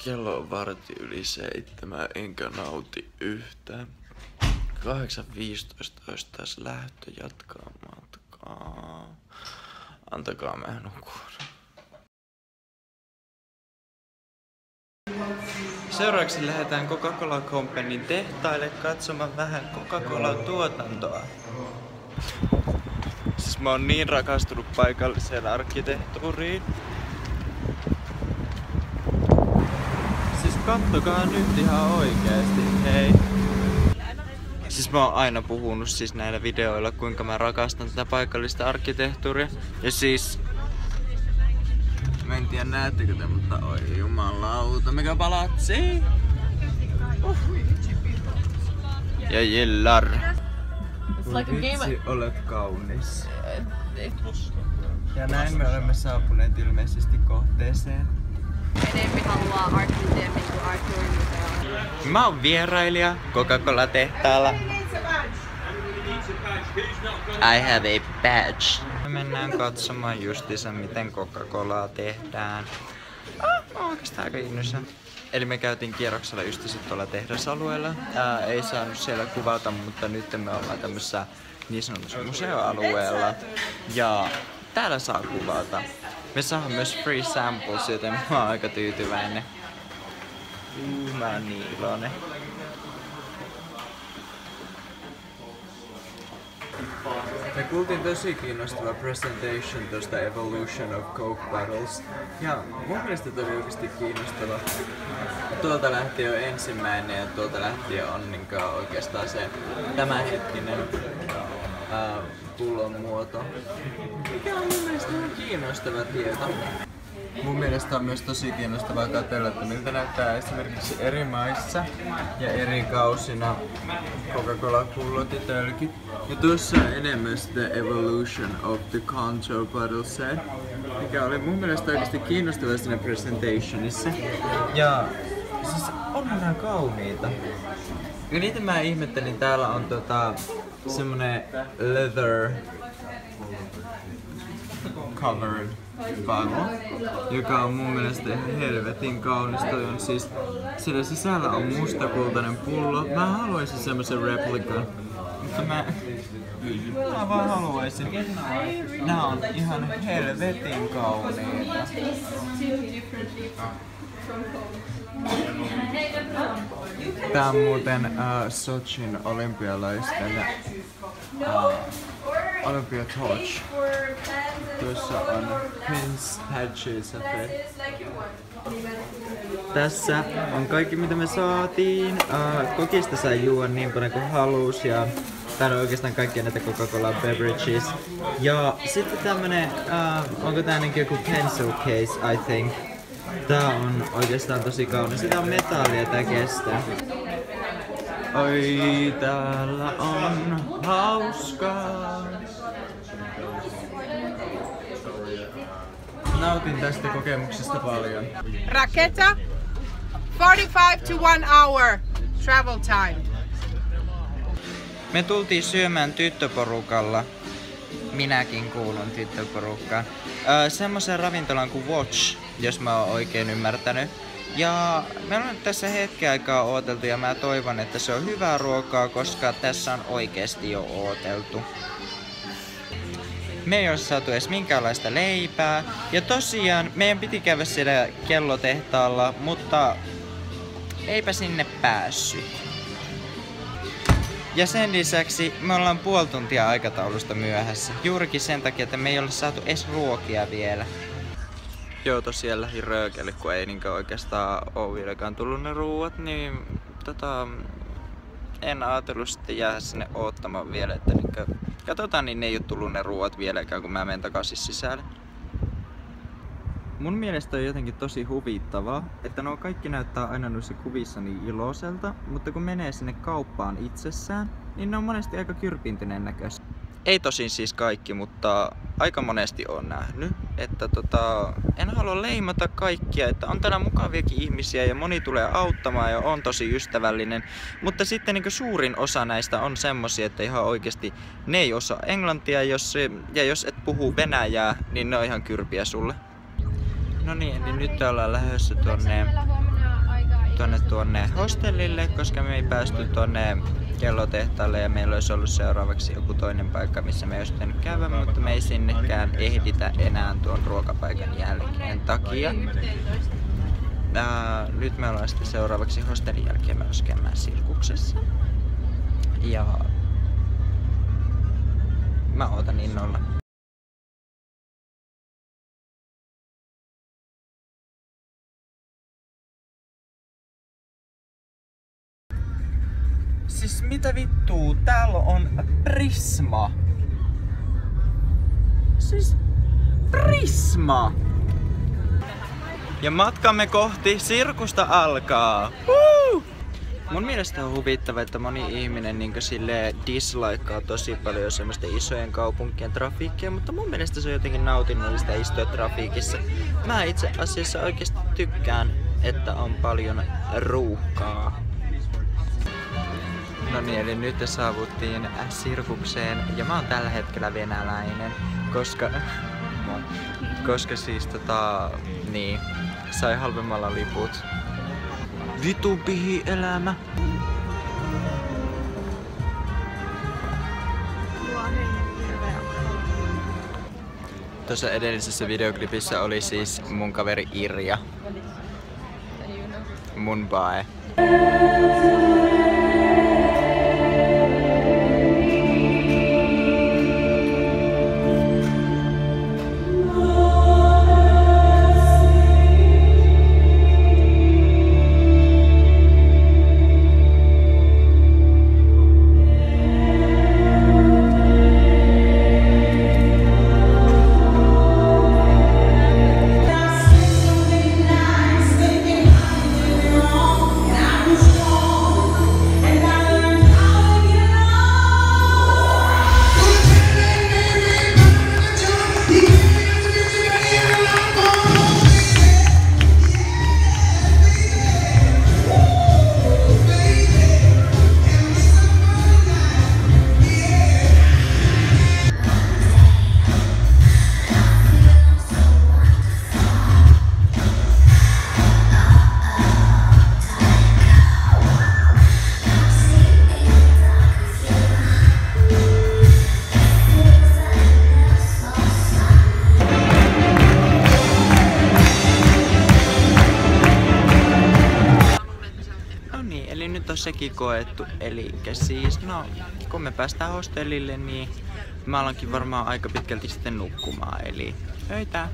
Kello on 6:45, enkä nauti yhtään. 8:15 olisi taas lähtö jatkaa matkaa. Antakaa mä nukuun. Seuraavaksi lähdetään Coca-Cola Companyn tehtaille katsomaan vähän Coca-Cola-tuotantoa. Siis mä oon niin rakastunut paikalliseen arkkitehtuuriin. Siis kattokaa nyt ihan oikeesti, hei. Siis mä oon aina puhunut siis näillä videoilla, kuinka mä rakastan tätä paikallista arkkitehtuuria. Ja siis... Mä en tiedä näettekö te, mutta oi jumalauta, mikä palatsi! Ja jillar! Vitsi, olet kaunis. Ja näin me olemme saapuneet ilmeisesti kohteeseen. Enempi haluaa Art Museum kuin Arthur Museum. Mä oon vierailija Coca-Cola-tehtaalla. I have a badge. Me mennään katsomaan justiinsa miten Coca-Colaa tehdään. Mä oon oikeastaan aika innoissaan. Eli me käytiin kierroksella justiinsa tuolla tehdasalueella. Ei saanut siellä kuvata, mutta nyt me ollaan tämmössä niin sanotussa museoalueella. Ja täällä saa kuvata. Me saadaan myös free samples, joten mä oon aika tyytyväinen. Mä oon niin iloinen. Me kuultiin tosi kiinnostava presentation tuosta Evolution of Coke Bottles. Ja mun mielestä toi oli oikeesti kiinnostava. Tuolta lähti jo ensimmäinen ja tuolta lähti jo on niin oikeastaan se tämänhetkinen pullon muoto. Mikä on mun mielestä ihan kiinnostava tieto. Mun mielestä on myös tosi kiinnostavaa katsella, että miltä näyttää esimerkiksi eri maissa ja eri kausina Coca-Cola-pullot ja tölkit. Ja tuossa on enemmän sitä Evolution of the Contour Bottle Set, mikä oli mun mielestä oikeasti kiinnostavaa siinä presentationissa. Ja siis onhan nää kauniita. Ja niitä mä ihmettelin, täällä on semmonen leather covered bottle, joka on mun mielestä ihan helvetin kaunis. Toi on siis, sillä sisällä on mustakultainen pullo. Mä haluaisin semmosen replikan, mutta mä vaan haluaisin. Nää on ihan helvetin kauniita. Tää on muuten Sochin olympialaisten Olympia Torch. Tuossa on Prince Hatch's Affair. Tässä on kaikki mitä me saatiin. Kokista sai juoda niin paljon kuin halus ja täällä on oikeastaan kaikkia näitä Coca-Cola beverages. Ja sitten tämmönen, onko tää niinku joku pencil case I think. Tää on oikeastaan tosi kaunis. Tää on metallia tää kestää. Oi, täällä on hauskaa. Nautin tästä kokemuksesta paljon. Raketa, 45 to 1 hour travel time. Me tultiin syömään tyttöporukalla. Minäkin kuulun tyttöporukkaan. Semmoisen ravintolan kuin Watch, jos mä oon oikein ymmärtänyt. Ja me ollaan tässä hetken aikaa ooteltu ja mä toivon, että se on hyvää ruokaa, koska tässä on oikeesti jo ooteltu. Me ei ole saatu edes minkäänlaista leipää. Ja tosiaan meidän piti käydä siellä kellotehtaalla, mutta eipä sinne päässyt. Ja sen lisäksi me ollaan puoli tuntia aikataulusta myöhässä. Juurikin sen takia, että me ei ole saatu edes ruokia vielä. Joo, tosiaan lähdin röökelle, kun ei niinkään oikeastaan oo vieläkään tullut ne ruuat, niin en ajatellut sitten jäädä sinne oottamaan vielä, että katsotaan, niin ne ei oo tullut ne ruuat vieläkään, kun mä menen takaisin sisälle. Mun mielestä on jotenkin tosi huvittavaa, että nuo kaikki näyttää aina noissa kuvissa niin iloiselta, mutta kun menee sinne kauppaan itsessään, niin ne on monesti aika kyrpintyneen näköisiä. Ei tosin siis kaikki, mutta aika monesti on nähnyt, että en halua leimata kaikkia, että on täällä mukaviakin ihmisiä ja moni tulee auttamaan ja on tosi ystävällinen, mutta sitten niin suurin osa näistä on semmosia, että ihan oikeasti ne ei osaa englantia, ja jos et puhu venäjää, niin ne on ihan kyrpiä sulle. No niin, eli nyt ollaan lähdössä tuonne tuonne hostellille, koska me ei päästy tuonne kellotehtaalle ja meillä olisi ollut seuraavaksi joku toinen paikka, missä me olisi pitänyt käydä, mutta me ei sinnekään ehditä enää tuon ruokapaikan jälkeen takia. Nyt me ollaan sitten seuraavaksi hostellin jälkeen menossa käymään sirkuksessa. Ja mä ootan innolla. Siis mitä vittuu? Täällä on Prisma. Siis Prisma! Ja matkamme kohti sirkusta alkaa. Woo! Mun mielestä on huvittava, että moni ihminen niin silleen dislikeaa tosi paljon semmoista isojen kaupunkien trafiikkia, mutta mun mielestä se on jotenkin nautinnollista istua trafiikissa. Mä itse asiassa oikeasti tykkään, että on paljon ruuhkaa. No niin, eli nyt saavuttiin sirkukseen ja mä oon tällä hetkellä venäläinen, koska siis niin, sai halvemmalla liput. Vitun pihi-elämä! Tuossa edellisessä videoklipissä oli siis mun kaveri Irja. Mun bae. Nyt on sekin koettu, eli siis kun me päästään hostellille, niin mä alankin varmaan aika pitkälti sitten nukkumaan, eli öitä!